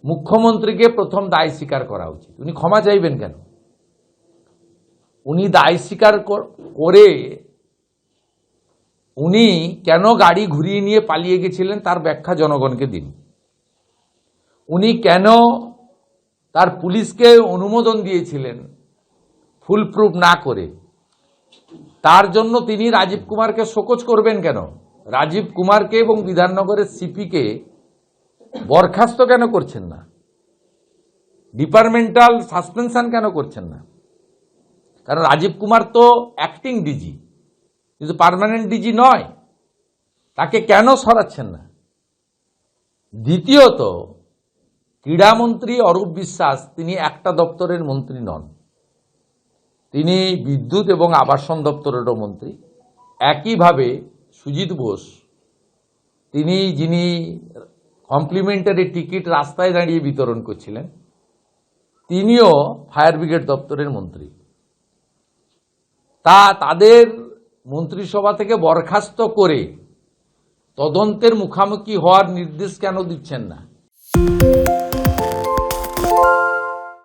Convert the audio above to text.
মুখ্যমন্ত্রীকে প্রথম দায় স্বীকার করা উচিত। উনি ক্ষমা চাইবেন কেন? উনি দায় স্বীকার করে উনি কেন গাড়ি ঘুরিয়ে নিয়ে পালিয়ে গেছিলেন তার ব্যাখ্যা জনগণকে দিন। উনি কেন তার পুলিশকে অনুমোদন দিয়েছিলেন ফুল প্রুফ না করে? তার জন্য তিনি রাজীব কুমারকে শোকজ করবেন কেন? রাজীব কুমারকে এবং বিধাননগরের সিপিকে বরখাস্ত কেন করছেন না? ডিপার্টমেন্টাল সাসপেনশন কেন করছেন না? কারণ রাজীব কুমার তো অ্যাক্টিং ডিজি, কিন্তু পার্মানেন্ট ডিজি নয়। তাকে কেন সরাচ্ছেন না? দ্বিতীয়ত, ক্রীড়ামন্ত্রী অরূপ বিশ্বাস তিনি একটা দপ্তরের মন্ত্রী নন, তিনি বিদ্যুৎ এবং আবাসন দপ্তরেরও মন্ত্রী। একইভাবে সুজিত বোস, যিনি কমপ্লিমেন্টারি টিকিট রাস্তায় দাঁড়িয়ে বিতরণ করছিলেন, তিনিও ফায়ার ব্রিগেড দপ্তরের মন্ত্রী। তাদের মন্ত্রিসভা থেকে বরখাস্ত করে তদন্তের মুখোমুখি হওয়ার নির্দেশ কেন দিচ্ছেন না?